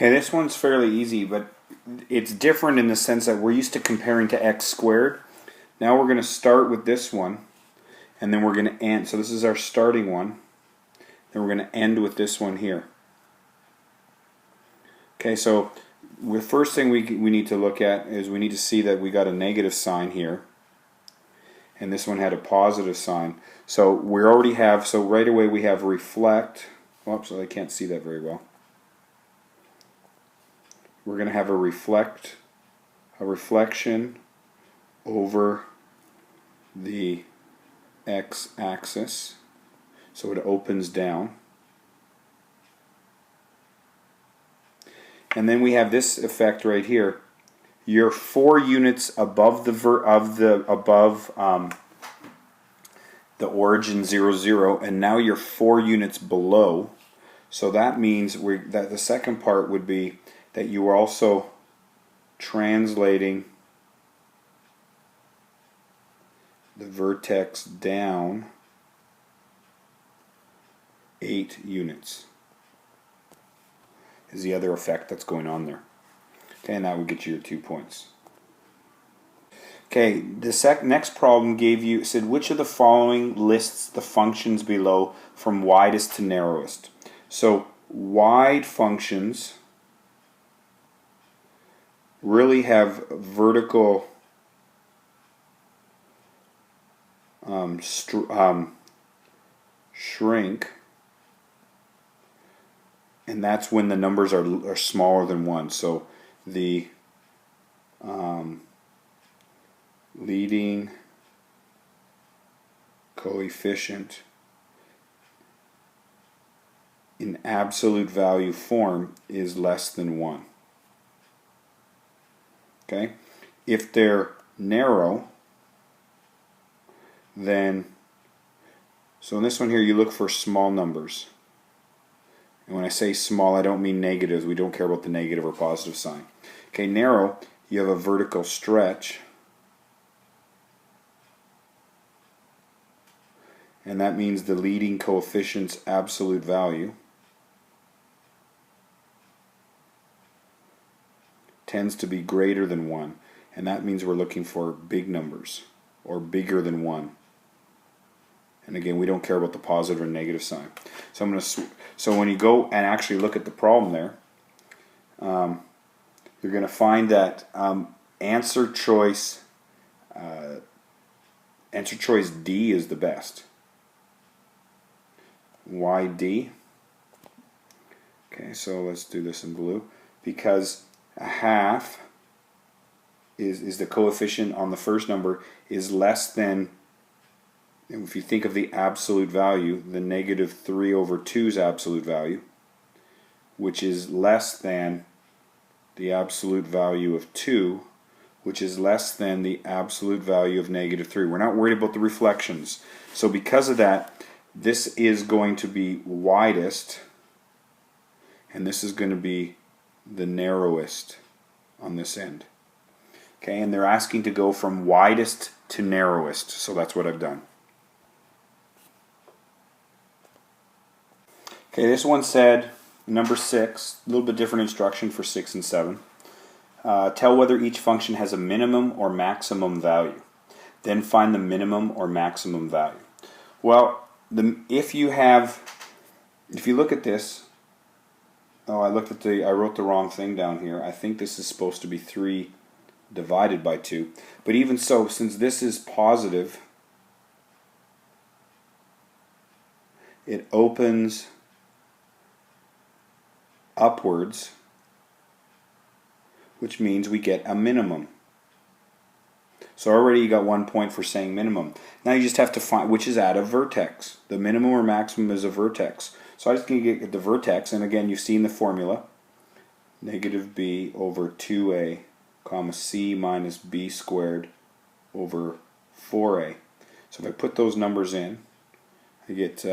Okay, this one's fairly easy, but it's different in the sense that we're used to comparing to x squared. Now we're going to start with this one, and then we're going to end. So this is our starting one. Then we're going to end with this one here. Okay, so the first thing we need to look at is we need to see that we got a negative sign here, and this one had a positive sign. So we already have, so right away we have reflect. Oops, I can't see that very well. We're going to have a reflection over the x-axis, so it opens down. And then we have this effect right here. You're 4 units above the the origin 0, 0, and now you're 4 units below. So that means that the second part would be that you are also translating the vertex down 8 units. Is the other effect that's going on there. Okay, and that would get you your 2 points. Okay, the next problem said which of the following lists the functions below from widest to narrowest. So wide functions really have vertical shrink, and that's when the numbers are smaller than 1. So the leading coefficient in absolute value form is less than 1. Okay? If they're narrow, then, so in this one here you look for small numbers. And when I say small, I don't mean negatives. We don't care about the negative or positive sign. Okay, narrow, you have a vertical stretch. And that means the leading coefficient's absolute value tends to be greater than 1. And that means we're looking for big numbers, or bigger than 1. And again, we don't care about the positive or negative sign. So so when you go and actually look at the problem there, you're going to find that answer choice D is the best. Why D? Okay, so let's do this in blue. Because a half is the coefficient on the first number is less than, if you think of the absolute value, the negative 3 over 2's absolute value, which is less than the absolute value of 2, which is less than the absolute value of negative 3. We're not worried about the reflections. So because of that, this is going to be widest, and this is going to be the narrowest on this end. Okay, and they're asking to go from widest to narrowest, so that's what I've done. Okay, this one said, number 6, a little bit different instruction for 6 and 7. Tell whether each function has a minimum or maximum value. Then find the minimum or maximum value. Well, if you look at this, I wrote the wrong thing down here. I think this is supposed to be 3 divided by 2. But even so, since this is positive, it opens upwards, which means we get a minimum. So already you got 1 point for saying minimum. Now you just have to find which is at a vertex. The minimum or maximum is a vertex. So I'm just going to get the vertex, and again you've seen the formula. Negative b over 2a comma c minus b squared over 4a. So if I put those numbers in, I get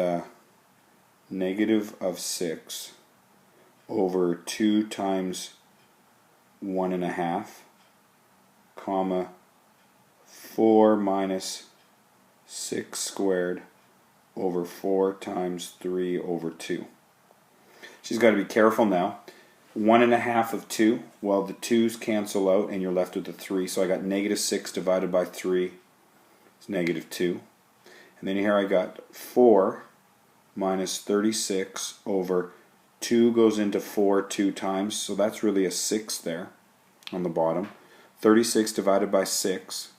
negative of 6 over 2 times 1.5 comma 4 minus 6 squared over 4 times 3 over 2. She's got to be careful now. 1.5 of 2. Well, the 2's cancel out and you're left with a 3. So I got negative 6 divided by 3 is negative 2. And then here I got 4 minus 36 over 2 goes into 4 2 times. So that's really a 6 there on the bottom. 36 divided by 6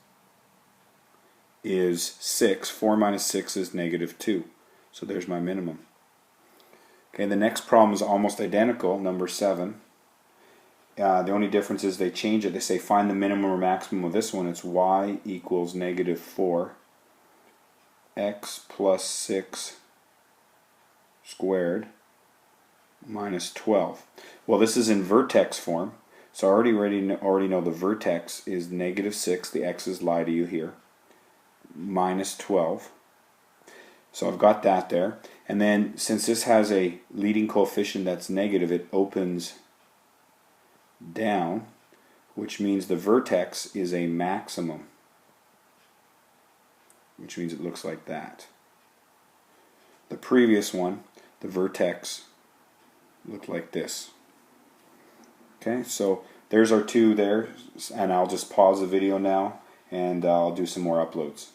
is 6. 4 minus 6 is negative 2. So there's my minimum. Okay, the next problem is almost identical, number 7. The only difference is they change it. They say find the minimum or maximum of this one. It's y equals negative 4 x plus 6 squared minus 12. Well, this is in vertex form, so I already know the vertex is negative 6. The x's lie to you here. Minus 12. So I've got that there. And then since this has a leading coefficient that's negative, it opens down, which means the vertex is a maximum, which means it looks like that. The previous one, the vertex looked like this. Okay, so there's our two there, and I'll just pause the video now and I'll do some more uploads.